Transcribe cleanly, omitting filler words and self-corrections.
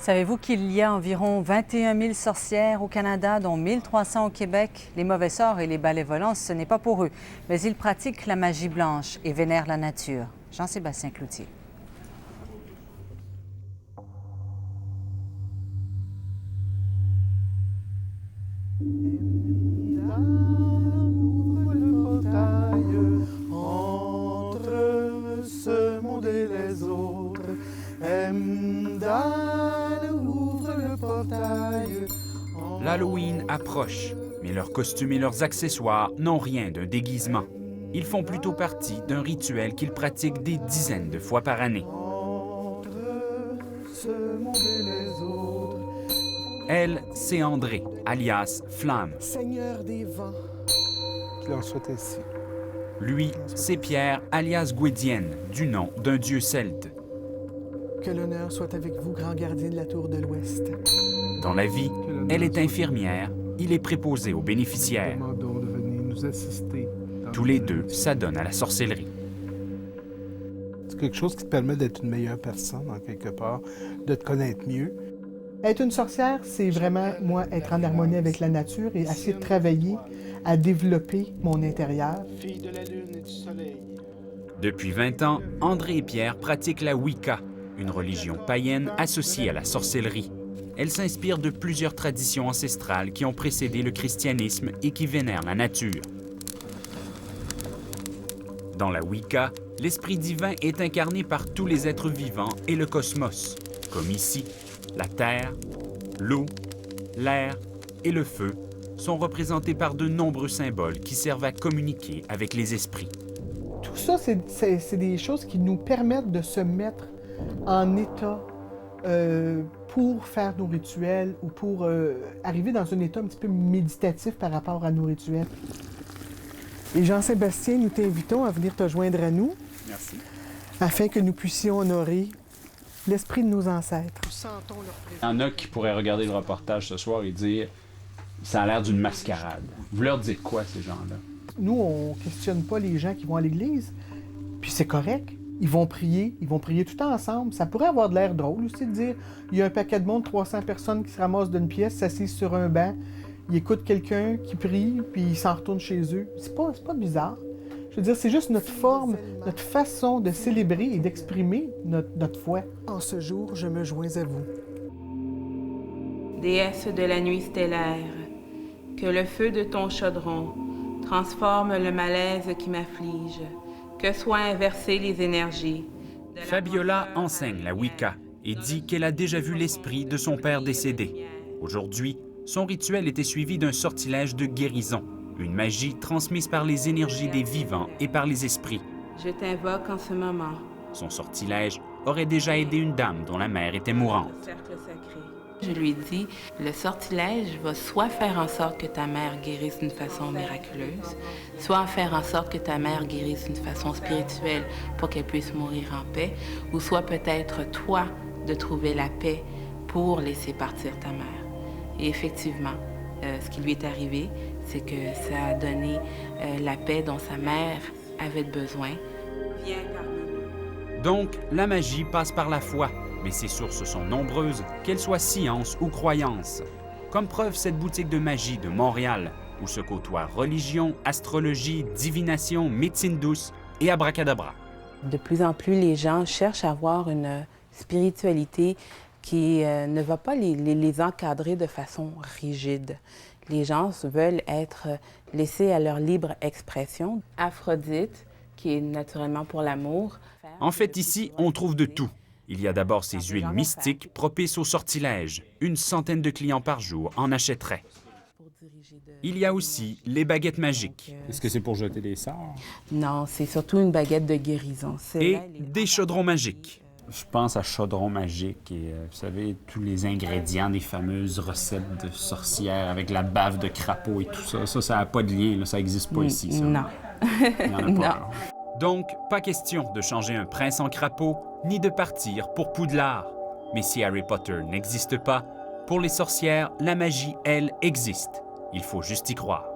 Savez-vous qu'il y a environ 21 000 sorcières au Canada, dont 1 300 au Québec? Les mauvais sorts et les balais volants, ce n'est pas pour eux, mais ils pratiquent la magie blanche et vénèrent la nature. Jean-Sébastien Cloutier. Entre ce monde et les autres, ouvre le portail. L'Halloween approche, mais leurs costumes et leurs accessoires n'ont rien d'un déguisement. Ils font plutôt partie d'un rituel qu'ils pratiquent des dizaines de fois par année. Entre ce monde et les autres, Elle, c'est André, alias Flamme. Seigneur des vents. Qu'il en soit ainsi. Lui, c'est Pierre, alias Gwydienne, du nom d'un dieu celte. Que l'honneur soit avec vous, grand gardien de la tour de l'Ouest. Dans la vie, elle est infirmière, il est préposé aux bénéficiaires. Demandons de venir nous assister. Tous les deux s'adonnent à la sorcellerie. C'est quelque chose qui te permet d'être une meilleure personne, en quelque part, de te connaître mieux. Être une sorcière, c'est vraiment, moi, être en harmonie avec la nature et essayer de travailler à développer mon intérieur. Fille de la lune et du soleil. Depuis 20 ans, André et Pierre pratiquent la Wicca, une religion païenne associée à la sorcellerie. Elle s'inspire de plusieurs traditions ancestrales qui ont précédé le christianisme et qui vénèrent la nature. Dans la Wicca, l'esprit divin est incarné par tous les êtres vivants et le cosmos, comme ici, la terre, l'eau, l'air et le feu sont représentés par de nombreux symboles qui servent à communiquer avec les esprits. Tout ça, c'est des choses qui nous permettent de se mettre en état pour faire nos rituels ou pour arriver dans un état un petit peu méditatif par rapport à nos rituels. Et Jean-Sébastien, nous t'invitons à venir te joindre à nous. Merci. Afin que nous puissions honorer l'esprit de nos ancêtres. Nous sentons leur présence. Il y en a qui pourraient regarder le reportage ce soir et dire « ça a l'air d'une mascarade ». Vous leur dites quoi, ces gens-là? Nous, on ne questionne pas les gens qui vont à l'église, puis c'est correct. Ils vont prier tout ensemble. Ça pourrait avoir de l'air drôle aussi de dire il y a un paquet de monde, 300 personnes qui se ramassent d'une pièce, s'assisent sur un banc, ils écoutent quelqu'un qui prie, puis ils s'en retournent chez eux. C'est pas bizarre. Je veux dire, c'est juste notre forme, notre façon de célébrer et d'exprimer notre foi. En ce jour, je me joins à vous. Déesse de la nuit stellaire, que le feu de ton chaudron transforme le malaise qui m'afflige, que soient inversées les énergies. Fabiola enseigne la Wicca et dit qu'elle a déjà vu l'esprit de son père décédé. Aujourd'hui, son rituel était suivi d'un sortilège de guérison, une magie transmise par les énergies des vivants et par les esprits. Je t'invoque en ce moment. Son sortilège aurait déjà aidé une dame dont la mère était mourante. Cercle sacré. Je lui dis, le sortilège va soit faire en sorte que ta mère guérisse d'une façon miraculeuse, soit faire en sorte que ta mère guérisse d'une façon spirituelle pour qu'elle puisse mourir en paix, ou soit peut-être toi de trouver la paix pour laisser partir ta mère. Et effectivement, ce qui lui est arrivé, c'est que ça a donné la paix dont sa mère avait besoin. Viens parmi nous. Donc, la magie passe par la foi, mais ses sources sont nombreuses, qu'elles soient science ou croyance. Comme preuve, cette boutique de magie de Montréal, où se côtoient religion, astrologie, divination, médecine douce et abracadabra. De plus en plus, les gens cherchent à avoir une spiritualité qui ne va pas les encadrer de façon rigide. Les gens veulent être laissés à leur libre expression. Aphrodite, qui est naturellement pour l'amour. En fait, ici, on trouve de tout. Il y a d'abord ces huiles mystiques propices au sortilège. Une centaine de clients par jour en achèteraient. Il y a aussi les baguettes magiques. Est-ce que c'est pour jeter des sorts? Non, c'est surtout une baguette de guérison. Et des chaudrons magiques. Je pense à chaudron magique et vous savez, tous les ingrédients des fameuses recettes de sorcières avec la bave de crapaud et tout ça. Ça n'a pas de lien, là, ça n'existe pas ici. Ça. Non. Il n'y en a pas. Non. Alors. Donc, pas question de changer un prince en crapaud, ni de partir pour Poudlard. Mais si Harry Potter n'existe pas, pour les sorcières, la magie, elle, existe. Il faut juste y croire.